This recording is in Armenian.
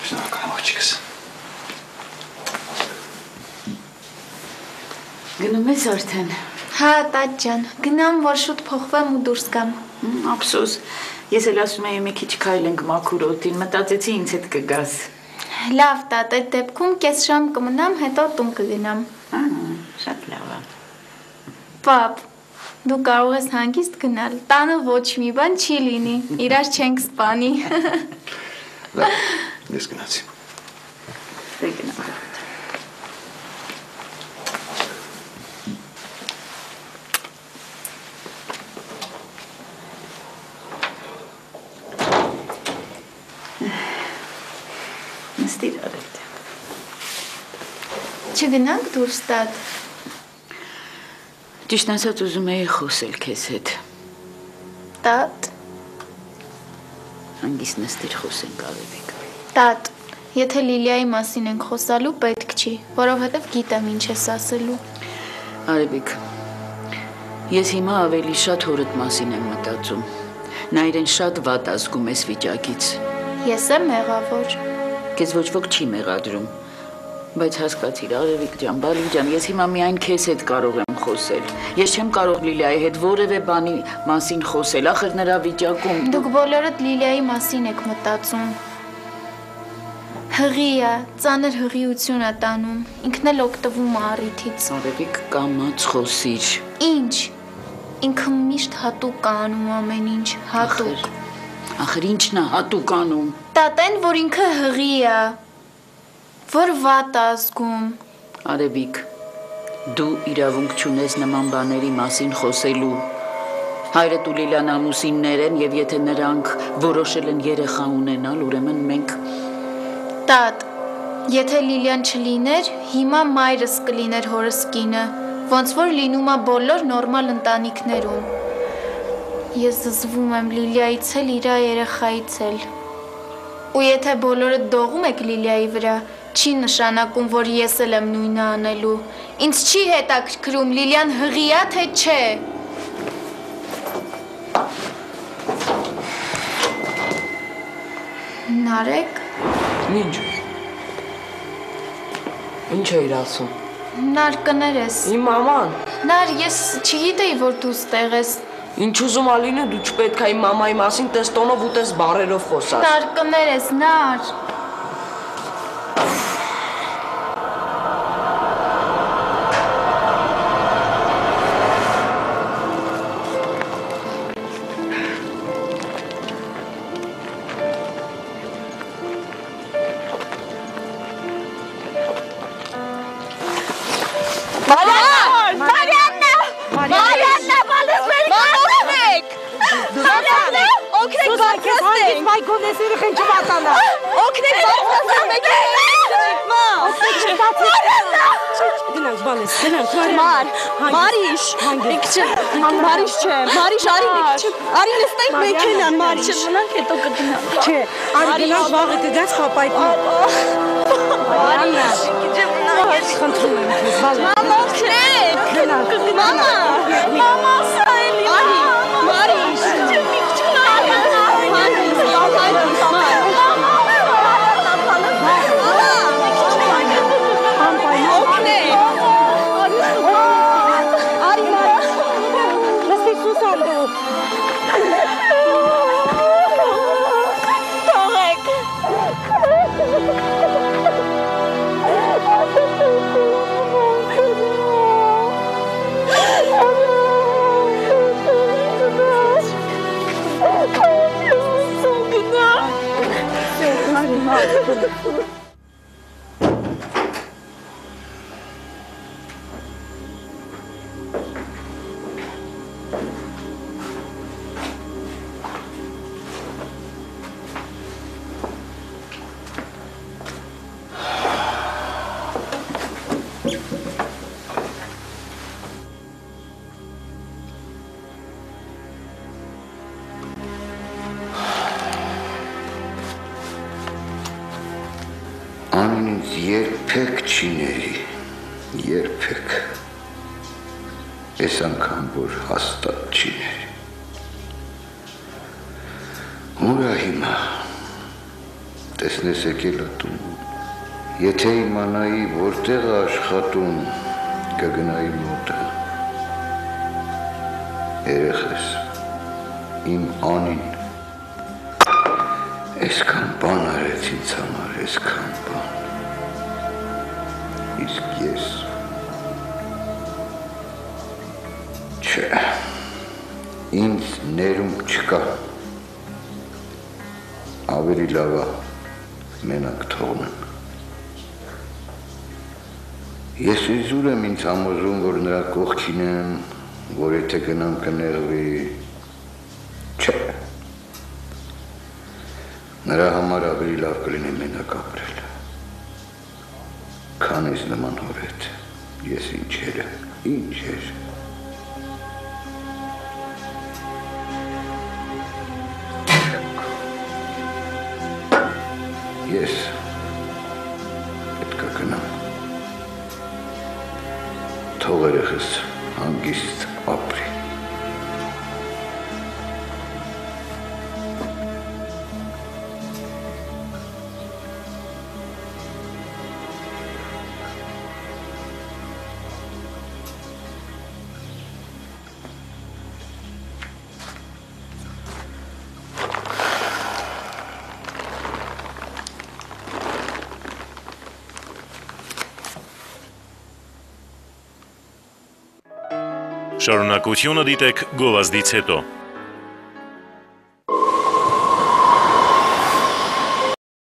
Շնորհակալ եմ աղջիկս։ Գնում ես արդեն։ Հա, տաճ ջան, գնամ, որ շուտ փոխվեմ ու դուրս գամ։ Ափսոս, ես էլ ասում եի մի քիչ քայլենք մաքուր օդին, մտածեցի ինձ հետ կգաս։ Լավ, տատ, այդ դեպքում կես ժամ կմնամ, հետո տուն կգնամ։ Շատ լավ է։ Պապ, դու կարող ես հանգիստ գնալ, տանը ոչ մի բան չի լինի, իրար չենք սպանի։ Լավ, ես գնացի։ Դե գնա։ Նստիր արել։ Չգնանք դուրս տատ։ Ճիշտ ասած ուզում էի խոսել քեզ հետ։ Տատ, Հանգիստ նստիր խոսենք Արևիկ։ տատ, եթե Լիլիայի մասին ենք խոսալու, պետք չի, որովհետև գիտեմ ինչ ես ասելու։ Արևիկ, ես հիմա ավելի շատ հորդ մասին եմ մտածում։ Նա իրեն շատ վատ ազգում ես վիճակից։ Ես եմ մեղավոր։ Քեզ ոչ ոք չի մեղադրում, բայց հասկացիր Արևիկ ջան, Բալիկ ջան, ես հիմա միայն քեզ հետ կարող եմ խոսել։ Ես չեմ կարող Լիլիայի հետ որևէ բանի մասին խոսել, ախր նրա վիճակում։ Դուք բոլորդ Լիլիայի մասին եք մտածում։ Հղի է, ծանր հղիություն է տանում, ինքն էլ օգտվում է առիթից։ Արևիկ կամաց խոսիր։ Ինչ, ինքը միշտ հատուկ է անում ամեն ինչ, հատուկ։ Ախր ինչն է հատուկ անում։ Տատեն, որ ինքը հղի է, որ վատ է ազգում։ Արևիկ, դու իրավունք չունես նման բաների մասին խոսելու։ Հայրդ ու Լիլիան ամուսիններ են, եւ եթե նրանք որոշել են երեխա ունենալ, ուրեմն մենք Տատ, եթե Լիլիան չլիներ, հիմա մայրս կլիներ հորս կինը, ոնց որ լինում է բոլոր նորմալ ընտանիքներում։ Ես զզվում եմ Լիլիայից էլ, իր երեխայից էլ։ Ու եթե բոլորը դողում եք Լիլիայի վրա, չի նշանակում, որ ես էլ եմ նույնը անելու։ Ինձ չի հետաքրքրում Լիլիան հղի է, թե չէ։ Նարեկ։ Ինչ։ Ինչ էիր ասում։ Նար կներես։ Իմ մաման։ Նար, ես չգիտեի, որ դու ստեղ ես։ Ինչ ուզում ա լինի, դու չպետք է իմ մամայի մասին տես տոնով ու տես բարերով խոսաս։ Նար կներես, նար։ Մարիշ, արի նստենք մեքենան, Մարիշ։ Մնանք հետո կգնանք։ Չէ, արի գնանք վաղը կգաց խապայտի։ Մարիշ, ես խնդրում եմ քեզ, բալես։ Մամա, չէ։ Մամա, մամա, սա էլի։ Արի, Մարիշ։ Երբեք չի ների, երբեք, ես անգամ, որ հաստատ չի ների։ Ուրա հիմա, տեսնես եկել ատում, եթե իմանայի որտեղ է աշխատում, կգնայի մոտը, երեխես, իմ անին, այսքան բան արեց ինձ համար, այսքան բան, իսկ ես, չէ, ինձ ներում չկա, ավելի լավ է մենակ թողնեմ։ Ես իզուր եմ ինձ համոզում, որ նրա կողքին եմ, որ եթե գնամ կնեղվի, չէ, նրա համար ավելի լավ կլինի մենակ ապրել, քան ես նման հոր հետ, ես ինչեր եմ, ինչեր։ Ես պետք է գնամ, թող երեխս հանգիստ ապրի։ Շարունակությունը դիտեք գովազդից հետո։